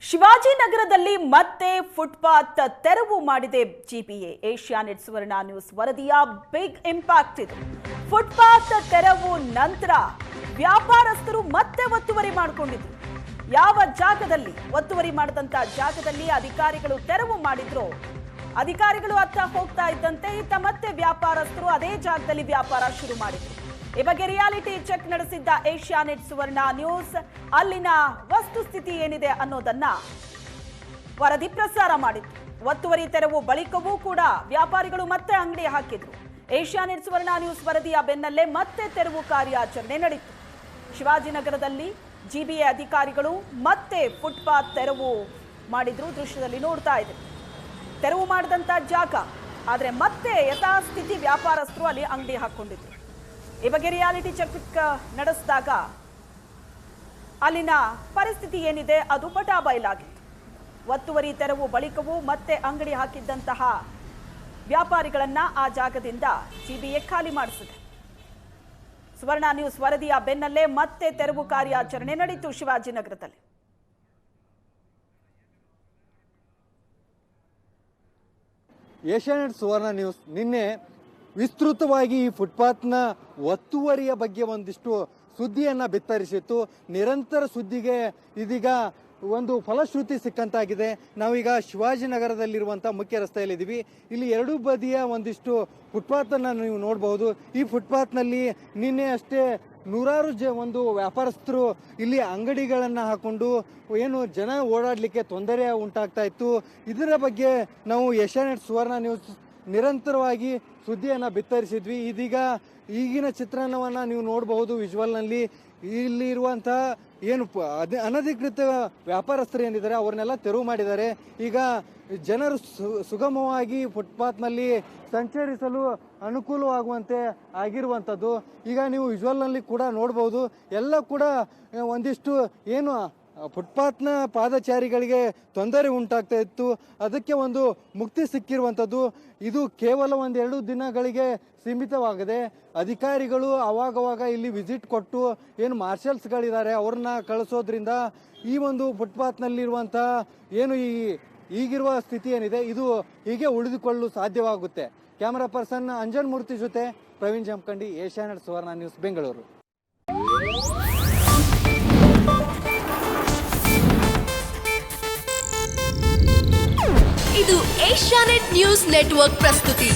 ಶಿವಾಜಿನಗರದಲ್ಲಿ ಮತ್ತೆ ಫುಟ್ಪಾತ್ ತೆರವು ಮಾಡಿದೆ ಜಿಬಿಎ. ಏಷ್ಯಾನೆಟ್ ಸುವರ್ಣ ನ್ಯೂಸ್ ವರದಿಯ ಬಿಗ್ ಇಂಪ್ಯಾಕ್ಟ್ ಇದು. ಫುಟ್ಪಾತ್ ತೆರವು ನಂತರ ವ್ಯಾಪಾರಸ್ಥರು ಮತ್ತೆ ಒತ್ತುವರಿ ಮಾಡಿಕೊಂಡಿದ್ರು. ಯಾವ ಜಾಗದಲ್ಲಿ ಒತ್ತುವರಿ ಮಾಡಿದಂತ ಜಾಗದಲ್ಲಿ ಅಧಿಕಾರಿಗಳು ತೆರವು ಮಾಡಿದ್ರು, ಅಧಿಕಾರಿಗಳು ಅತ್ತ ಹೋಗ್ತಾ ಇದ್ದಂತೆ ಇತ್ತ ಮತ್ತೆ ವ್ಯಾಪಾರಸ್ಥರು ಅದೇ ಜಾಗದಲ್ಲಿ ವ್ಯಾಪಾರ ಶುರು ಮಾಡಿದ್ರು. ಈ ಬಗ್ಗೆ ರಿಯಾಲಿಟಿ ಚೆಕ್ ನಡೆಸಿದ್ದ ಏಷ್ಯಾನೆಟ್ ಸುವರ್ಣ ನ್ಯೂಸ್ ಅಲ್ಲಿನ ವಸ್ತುಸ್ಥಿತಿ ಏನಿದೆ ಅನ್ನೋದನ್ನ ವರದಿ ಪ್ರಸಾರ ಮಾಡಿತ್ತು. ಒತ್ತುವರಿ ತೆರವು ಬಳಿಕವೂ ಕೂಡ ವ್ಯಾಪಾರಿಗಳು ಮತ್ತೆ ಅಂಗಡಿ ಹಾಕಿದ್ರು. ಏಷ್ಯಾನೆಟ್ ಸುವರ್ಣ ನ್ಯೂಸ್ ವರದಿಯ ಬೆನ್ನಲ್ಲೇ ಮತ್ತೆ ತೆರವು ಕಾರ್ಯಾಚರಣೆ ನಡೆಯಿತು. ಶಿವಾಜಿನಗರದಲ್ಲಿ ಜಿಬಿಎ ಅಧಿಕಾರಿಗಳು ಮತ್ತೆ ಫುಟ್ಪಾತ್ ತೆರವು ಮಾಡಿದ್ರು. ದೃಶ್ಯದಲ್ಲಿ ನೋಡ್ತಾ ಇದೆ ತೆರವು ಮಾಡಿದಂತ ಜಾಗ, ಆದ್ರೆ ಮತ್ತೆ ಯಥಾಸ್ಥಿತಿ ವ್ಯಾಪಾರಸ್ಥರು ಅಲ್ಲಿ ಅಂಗಡಿ ಹಾಕೊಂಡಿದ್ರು. ಈ ಬಗ್ಗೆ ರಿಯಾಲಿಟಿ ಚೆಕ್ ನಡೆಸಿದಾಗ ಅಲ್ಲಿನ ಪರಿಸ್ಥಿತಿ ಏನಿದೆ ಅದು ಬಟಾಬಯಲಾಗಿತ್ತು. ಒತ್ತುವರಿ ತೆರವು ಬಳಿಕವೂ ಮತ್ತೆ ಅಂಗಡಿ ಹಾಕಿದ್ದಂತಹ ವ್ಯಾಪಾರಿಗಳನ್ನ ಆ ಜಾಗದಿಂದ ಜಿಬಿಎ ಖಾಲಿ ಮಾಡಿಸಿದೆ. ಸುವರ್ಣ ನ್ಯೂಸ್ ವರದಿಯ ಬೆನ್ನಲ್ಲೇ ಮತ್ತೆ ತೆರವು ಕಾರ್ಯಾಚರಣೆ ನಡೆಯಿತು ಶಿವಾಜಿನಗರದಲ್ಲಿ. ಏಷ್ಯಾನೆಟ್ ಸುವರ್ಣ ನ್ಯೂಸ್ ನಿನ್ನೆ ವಿಸ್ತೃತವಾಗಿ ಈ ಫುಟ್ಪಾತ್ನ ಒತ್ತುವರಿಯ ಬಗ್ಗೆ ಒಂದಿಷ್ಟು ಸುದ್ದಿಯನ್ನು ಬಿತ್ತರಿಸಿತ್ತು. ನಿರಂತರ ಸುದ್ದಿಗೆ ಇದೀಗ ಒಂದು ಫಲಶ್ರುತಿ ಸಿಕ್ಕಂತಾಗಿದೆ. ನಾವೀಗ ಶಿವಾಜಿನಗರದಲ್ಲಿರುವಂಥ ಮುಖ್ಯ ರಸ್ತೆಯಲ್ಲಿದ್ದೀವಿ. ಇಲ್ಲಿ ಎರಡೂ ಬದಿಯ ಒಂದಿಷ್ಟು ಫುಟ್ಪಾತನ್ನು ನೀವು ನೋಡಬಹುದು. ಈ ಫುಟ್ಪಾತ್ನಲ್ಲಿ ನಿನ್ನೆ ಅಷ್ಟೇ ನೂರಾರು ಒಂದು ವ್ಯಾಪಾರಸ್ಥರು ಇಲ್ಲಿ ಅಂಗಡಿಗಳನ್ನು ಹಾಕೊಂಡು ಏನು ಜನ ಓಡಾಡಲಿಕ್ಕೆ ತೊಂದರೆ ಉಂಟಾಗ್ತಾ ಇತ್ತು. ಇದರ ಬಗ್ಗೆ ನಾವು ಏಷ್ಯಾನೆಟ್ ಸುವರ್ಣ ನ್ಯೂಸ್ ನಿರಂತರವಾಗಿ ಸುದ್ದಿಯನ್ನು ಬಿತ್ತರಿಸಿದ್ವಿ. ಇದೀಗ ಈಗಿನ ಚಿತ್ರಣವನ್ನು ನೀವು ನೋಡಬಹುದು ವಿಜುವಲ್ನಲ್ಲಿ. ಇಲ್ಲಿ ಇರುವಂತಹ ಏನು ಅನಧಿಕೃತ ವ್ಯಾಪಾರಸ್ಥರು ಏನಿದ್ದಾರೆ ಅವ್ರನ್ನೆಲ್ಲ ತೆರವು ಮಾಡಿದ್ದಾರೆ. ಈಗ ಜನರು ಸುಗಮವಾಗಿ ಫುಟ್ಪಾತ್ನಲ್ಲಿ ಸಂಚರಿಸಲು ಅನುಕೂಲವಾಗುವಂತೆ ಆಗಿರುವಂಥದ್ದು. ಈಗ ನೀವು ವಿಜುವಲ್ನಲ್ಲಿ ಕೂಡ ನೋಡ್ಬೋದು. ಎಲ್ಲ ಕೂಡ ಒಂದಿಷ್ಟು ಏನು ಫುಟ್ಪಾತ್ನ ಪಾದಚಾರಿಗಳಿಗೆ ತೊಂದರೆ ಉಂಟಾಗ್ತಾ ಇತ್ತು, ಅದಕ್ಕೆ ಒಂದು ಮುಕ್ತಿ ಸಿಕ್ಕಿರುವಂಥದ್ದು. ಇದು ಕೇವಲ ಒಂದೆರಡು ದಿನಗಳಿಗೆ ಸೀಮಿತವಾಗದೆ ಅಧಿಕಾರಿಗಳು ಅವಾಗವಾಗ ಇಲ್ಲಿ ವಿಸಿಟ್ ಕೊಟ್ಟು ಏನು ಮಾರ್ಷಲ್ಸ್ಗಳಿದ್ದಾರೆ ಅವ್ರನ್ನ ಕಳಿಸೋದ್ರಿಂದ ಈ ಒಂದು ಫುಟ್ಪಾತ್ನಲ್ಲಿರುವಂಥ ಏನು ಈಗಿರುವ ಸ್ಥಿತಿ ಏನಿದೆ ಇದು ಹೀಗೆ ಉಳಿದುಕೊಳ್ಳಲು ಸಾಧ್ಯವಾಗುತ್ತೆ. ಕ್ಯಾಮರಾ ಪರ್ಸನ್ ಅಂಜನ್ ಮೂರ್ತಿ ಜೊತೆ ಪ್ರವೀಣ್ ಜಮಖಂಡಿ, ಏಷ್ಯಾನೆಟ್ ಸುವರ್ಣ ನ್ಯೂಸ್, ಬೆಂಗಳೂರು. ಇದು ಏಷ್ಯಾನೆಟ್ ನ್ಯೂಸ್ ನೆಟ್ವರ್ಕ್ ಪ್ರಸ್ತುತಿ.